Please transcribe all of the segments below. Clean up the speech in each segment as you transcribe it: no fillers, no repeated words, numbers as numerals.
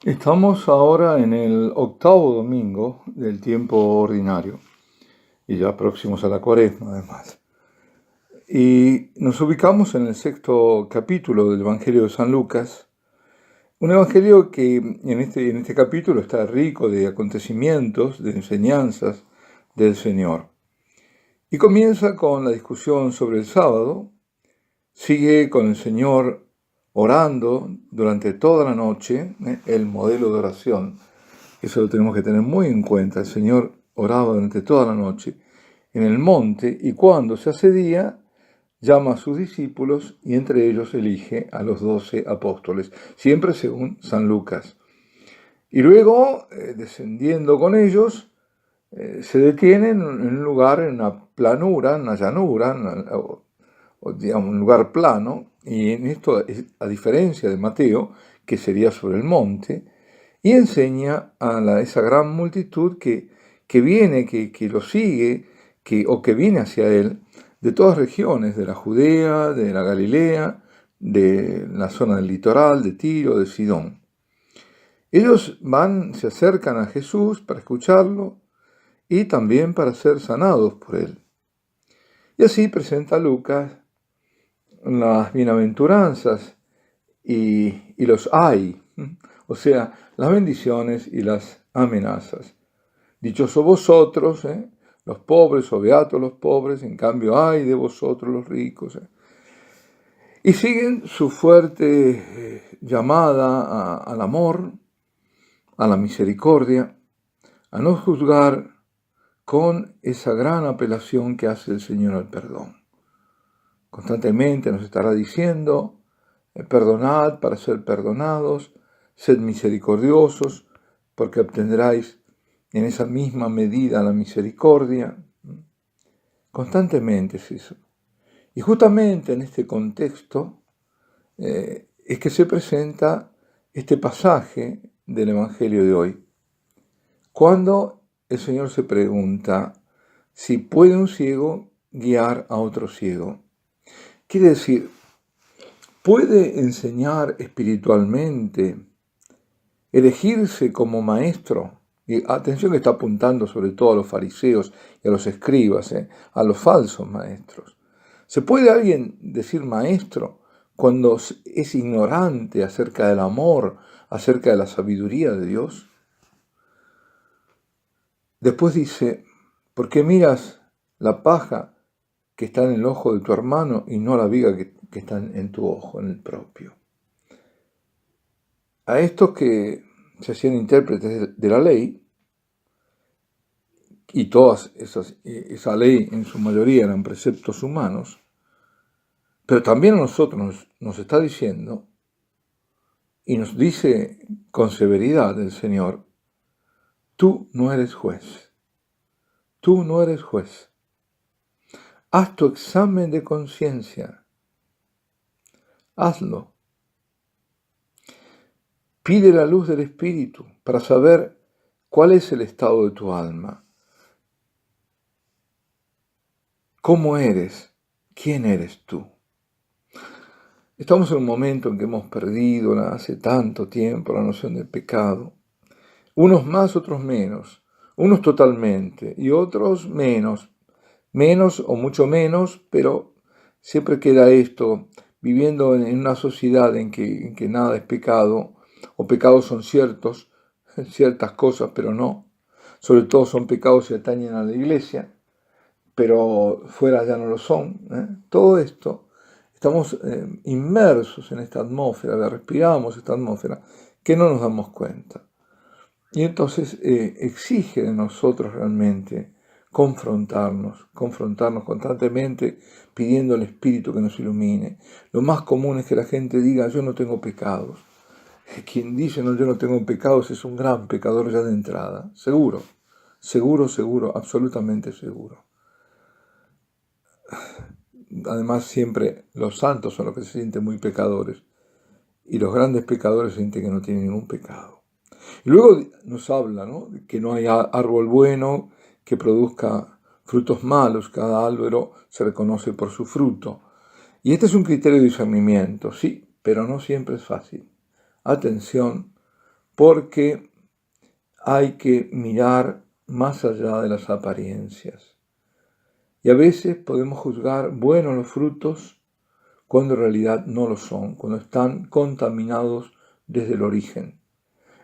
Estamos ahora en el octavo domingo del tiempo ordinario y ya próximos a la cuaresma además. Y nos ubicamos en el sexto capítulo del Evangelio de San Lucas, un evangelio que en este capítulo está rico de acontecimientos, de enseñanzas del Señor. Y comienza con la discusión sobre el sábado, sigue con el Señor orando durante toda la noche, el modelo de oración. Eso lo tenemos que tener muy en cuenta. El Señor oraba durante toda la noche en el monte y cuando se hace día, llama a sus discípulos y entre ellos elige a los 12 apóstoles, siempre según San Lucas. Y luego, descendiendo con ellos, se detiene en un lugar, en una planura, en una llanura, o digamos, un lugar plano, y en esto, a diferencia de Mateo, que sería sobre el monte, y enseña a esa gran multitud que viene, que lo sigue, o que viene hacia él, de todas regiones, de la Judea, de la Galilea, de la zona del litoral, de Tiro, de Sidón. Ellos se acercan a Jesús para escucharlo y también para ser sanados por él. Y así presenta Lucas las bienaventuranzas y los ay, o sea, las bendiciones y las amenazas. Dichosos vosotros, los pobres, o beatos los pobres, en cambio ay de vosotros los ricos. Y siguen su fuerte llamada al amor, a la misericordia, a no juzgar, con esa gran apelación que hace el Señor al perdón. Constantemente nos estará diciendo, perdonad para ser perdonados, sed misericordiosos, porque obtendráis en esa misma medida la misericordia. Constantemente es eso. Y justamente en este contexto es que se presenta este pasaje del Evangelio de hoy. Cuando el Señor se pregunta si puede un ciego guiar a otro ciego. Quiere decir, ¿puede enseñar espiritualmente, elegirse como maestro? Y atención que está apuntando sobre todo a los fariseos y a los escribas, a los falsos maestros. ¿Se puede alguien decir maestro cuando es ignorante acerca del amor, acerca de la sabiduría de Dios? Después dice, ¿por qué miras la paja que está en el ojo de tu hermano y no la viga que está en tu ojo, en el propio? A estos que se hacían intérpretes de la ley, y esa ley en su mayoría eran preceptos humanos, pero también a nosotros nos está diciendo, y nos dice con severidad el Señor, tú no eres juez, tú no eres juez. Haz tu examen de conciencia, hazlo. Pide la luz del Espíritu para saber cuál es el estado de tu alma. ¿Cómo eres? ¿Quién eres tú? Estamos en un momento en que hemos perdido hace tanto tiempo la noción del pecado. Unos más, otros menos. Unos totalmente y otros menos. Menos o mucho menos, pero siempre queda esto, viviendo en una sociedad en que nada es pecado, o pecados son ciertas cosas, pero no. Sobre todo son pecados que atañen a la iglesia, pero fuera ya no lo son. Todo esto, estamos inmersos en esta atmósfera, respiramos esta atmósfera, que no nos damos cuenta. Y entonces exige de nosotros realmente confrontarnos constantemente, pidiendo al Espíritu que nos ilumine. Lo más común es que la gente diga, yo no tengo pecados. Quien dice, no, yo no tengo pecados, es un gran pecador ya de entrada. Seguro, absolutamente seguro. Además, siempre los santos son los que se sienten muy pecadores. Y los grandes pecadores sienten que no tienen ningún pecado. Y luego nos habla, ¿no?, que no hay árbol bueno que produzca frutos malos. Cada árbol se reconoce por su fruto. Y este es un criterio de discernimiento, sí, pero no siempre es fácil. Atención, porque hay que mirar más allá de las apariencias. Y a veces podemos juzgar buenos los frutos cuando en realidad no lo son, cuando están contaminados desde el origen.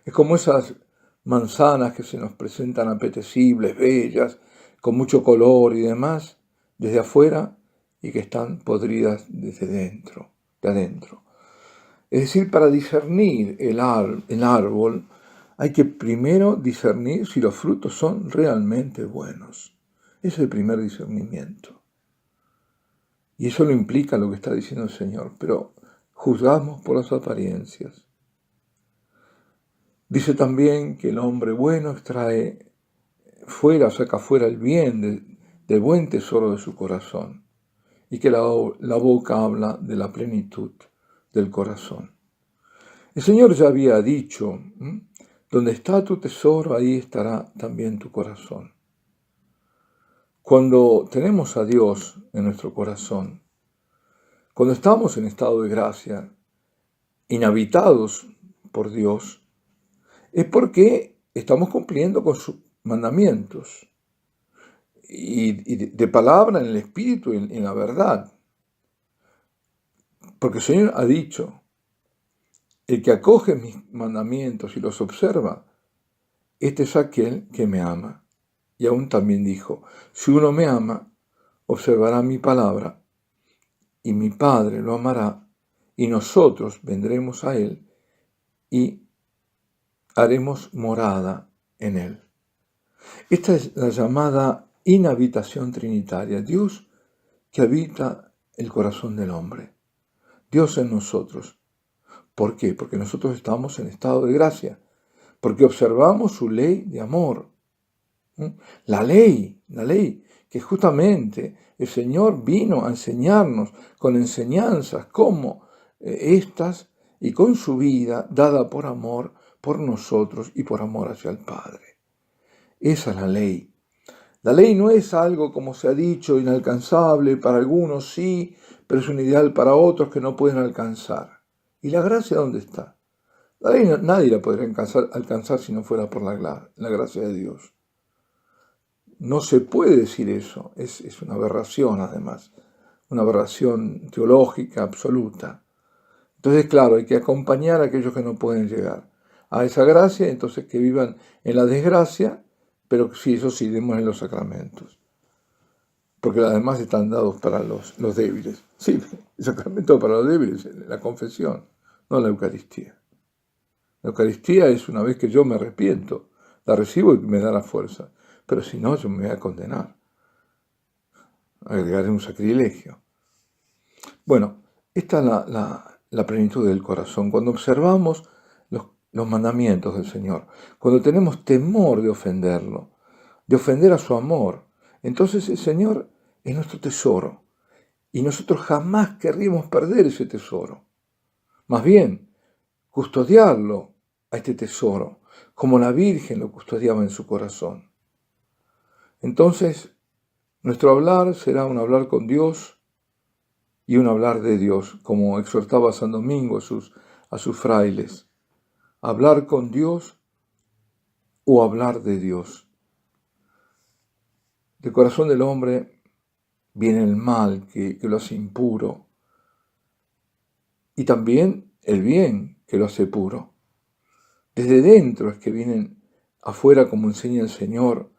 Es como esas manzanas que se nos presentan apetecibles, bellas, con mucho color y demás, desde afuera, y que están podridas desde dentro, de adentro. Es decir, para discernir el árbol, hay que primero discernir si los frutos son realmente buenos. Ese es el primer discernimiento. Y eso lo implica lo que está diciendo el Señor, pero juzgamos por las apariencias. Dice también que el hombre bueno extrae fuera, saca fuera el bien del buen tesoro de su corazón, y que la boca habla de la plenitud del corazón. El Señor ya había dicho, donde está tu tesoro, ahí estará también tu corazón. Cuando tenemos a Dios en nuestro corazón, cuando estamos en estado de gracia, inhabitados por Dios, es porque estamos cumpliendo con sus mandamientos y de palabra en el Espíritu y en la verdad. Porque el Señor ha dicho, el que acoge mis mandamientos y los observa, este es aquel que me ama. Y aún también dijo, si uno me ama, observará mi palabra, y mi Padre lo amará, y nosotros vendremos a él y haremos morada en él. Esta es la llamada inhabitación trinitaria, Dios que habita el corazón del hombre, Dios en nosotros. ¿Por qué? Porque nosotros estamos en estado de gracia, porque observamos su ley de amor. La ley, que justamente el Señor vino a enseñarnos con enseñanzas como estas y con su vida dada por amor por nosotros y por amor hacia el Padre. Esa es la ley. La ley no es algo, como se ha dicho, inalcanzable, para algunos sí, pero es un ideal para otros que no pueden alcanzar. ¿Y la gracia dónde está? La ley nadie la podría alcanzar si no fuera por la gracia de Dios. No se puede decir eso, es una aberración además, una aberración teológica absoluta. Entonces, claro, hay que acompañar a aquellos que no pueden llegar a esa gracia, entonces que vivan en la desgracia, pero sí, eso sí, démosle los sacramentos. Porque además están dados para los débiles. Sí, el sacramento para los débiles, la confesión, no la Eucaristía. La Eucaristía es una vez que yo me arrepiento, la recibo y me da la fuerza. Pero si no, yo me voy a condenar. Agregaré un sacrilegio. Bueno, esta es la plenitud del corazón. Cuando observamos los mandamientos del Señor, cuando tenemos temor de ofenderlo, de ofender a su amor, entonces el Señor es nuestro tesoro. Y nosotros jamás querríamos perder ese tesoro. Más bien, custodiarlo a este tesoro, como la Virgen lo custodiaba en su corazón. Entonces, nuestro hablar será un hablar con Dios y un hablar de Dios, como exhortaba San Domingo a sus frailes. Hablar con Dios o hablar de Dios. Del corazón del hombre viene el mal que lo hace impuro y también el bien que lo hace puro. Desde dentro es que vienen afuera, como enseña el Señor,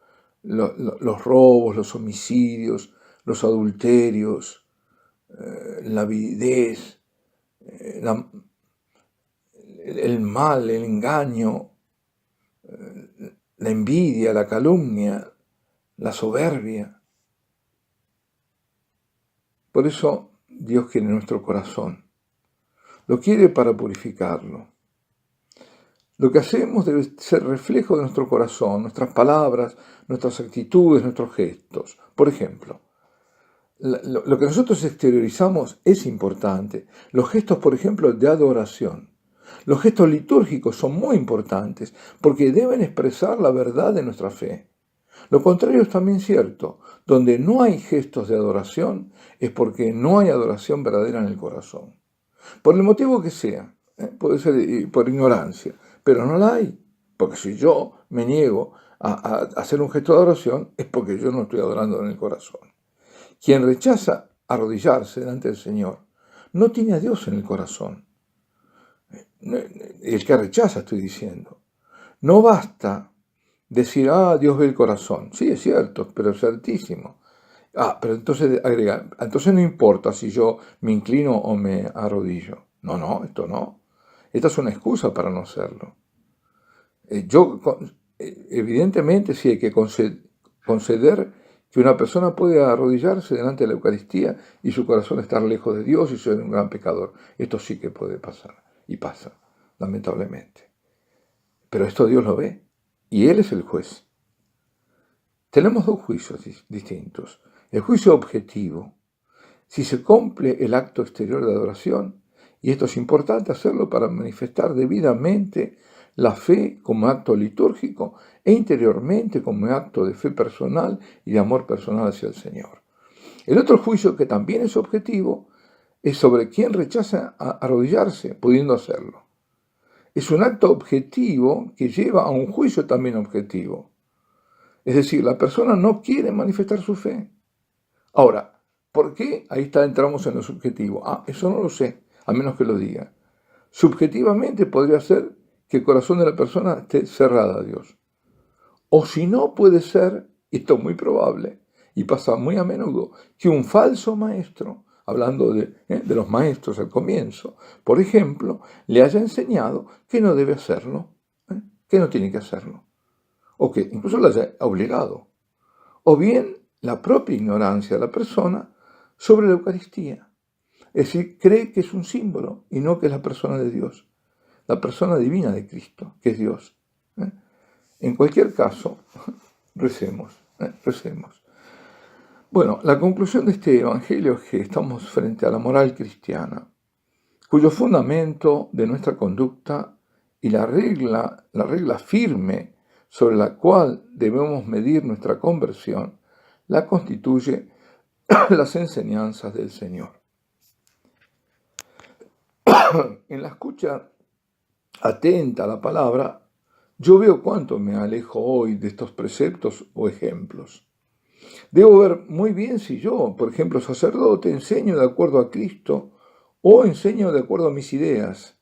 los robos, los homicidios, los adulterios, la avidez, el mal, el engaño, la envidia, la calumnia, la soberbia. Por eso Dios quiere nuestro corazón. Lo quiere para purificarlo. Lo que hacemos debe ser reflejo de nuestro corazón, nuestras palabras, nuestras actitudes, nuestros gestos. Por ejemplo, lo que nosotros exteriorizamos es importante. Los gestos, por ejemplo, de adoración. Los gestos litúrgicos son muy importantes porque deben expresar la verdad de nuestra fe. Lo contrario es también cierto. Donde no hay gestos de adoración es porque no hay adoración verdadera en el corazón. Por el motivo que sea, Puede ser por ignorancia, pero no la hay. Porque si yo me niego a hacer un gesto de adoración, es porque yo no estoy adorando en el corazón. Quien rechaza arrodillarse delante del Señor, no tiene a Dios en el corazón. El que rechaza, estoy diciendo. No basta decir, Dios ve el corazón. Sí, es cierto, pero es certísimo. Pero entonces agrega, entonces no importa si yo me inclino o me arrodillo. No, esto no. Esta es una excusa para no hacerlo. Evidentemente sí hay que conceder que una persona puede arrodillarse delante de la Eucaristía y su corazón estar lejos de Dios y ser un gran pecador. Esto sí que puede pasar, y pasa, lamentablemente. Pero esto Dios lo ve, y Él es el juez. Tenemos dos juicios distintos. El juicio objetivo, si se cumple el acto exterior de adoración, y esto es importante hacerlo para manifestar debidamente la fe como acto litúrgico e interiormente como acto de fe personal y de amor personal hacia el Señor. El otro juicio, que también es objetivo, es sobre quien rechaza arrodillarse, pudiendo hacerlo. Es un acto objetivo que lleva a un juicio también objetivo. Es decir, la persona no quiere manifestar su fe. Ahora, ¿por qué? Ahí entramos en lo subjetivo. Eso no lo sé, a menos que lo diga. Subjetivamente podría ser que el corazón de la persona esté cerrado a Dios. O si no, puede ser, y esto es muy probable, y pasa muy a menudo, que un falso maestro, hablando de los maestros al comienzo, por ejemplo, le haya enseñado que no debe hacerlo, que no tiene que hacerlo, o que incluso lo haya obligado. O bien la propia ignorancia de la persona sobre la Eucaristía. Es decir, cree que es un símbolo y no que es la persona de Dios, la persona divina de Cristo, que es Dios. En cualquier caso, recemos. Bueno, la conclusión de este evangelio es que estamos frente a la moral cristiana, cuyo fundamento de nuestra conducta y la regla firme sobre la cual debemos medir nuestra conversión, la constituye las enseñanzas del Señor. En la escucha atenta a la palabra, yo veo cuánto me alejo hoy de estos preceptos o ejemplos. Debo ver muy bien si yo, por ejemplo, sacerdote, enseño de acuerdo a Cristo o enseño de acuerdo a mis ideas,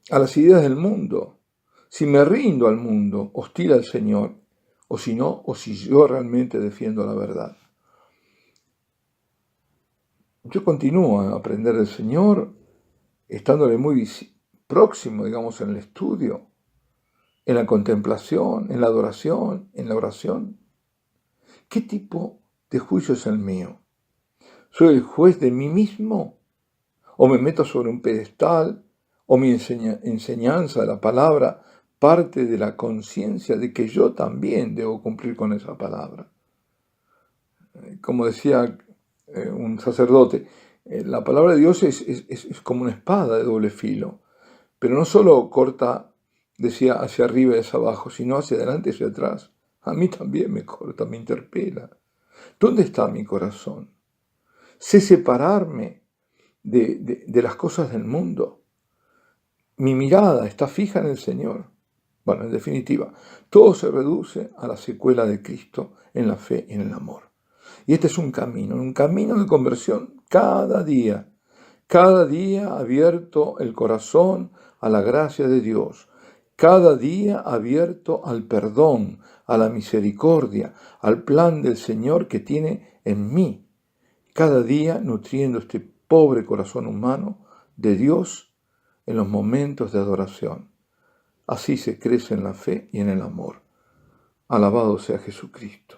a las ideas del mundo, si me rindo al mundo, hostil al Señor, o si no, o si yo realmente defiendo la verdad. Yo continúo a aprender del Señor, estándole muy próximo, digamos, en el estudio, en la contemplación, en la adoración, en la oración. ¿Qué tipo de juicio es el mío? ¿Soy el juez de mí mismo? ¿O me meto sobre un pedestal? ¿O mi enseñanza de la palabra parte de la conciencia de que yo también debo cumplir con esa palabra? Como decía un sacerdote, la palabra de Dios es como una espada de doble filo, pero no solo corta, decía, hacia arriba y hacia abajo, sino hacia adelante y hacia atrás. A mí también me corta, me interpela. ¿Dónde está mi corazón? Sé separarme de las cosas del mundo. Mi mirada está fija en el Señor. Bueno, en definitiva, todo se reduce a la secuela de Cristo en la fe y en el amor. Y este es un camino de conversión cada día abierto el corazón a la gracia de Dios, cada día abierto al perdón, a la misericordia, al plan del Señor que tiene en mí, cada día nutriendo este pobre corazón humano de Dios en los momentos de adoración. Así se crece en la fe y en el amor. Alabado sea Jesucristo.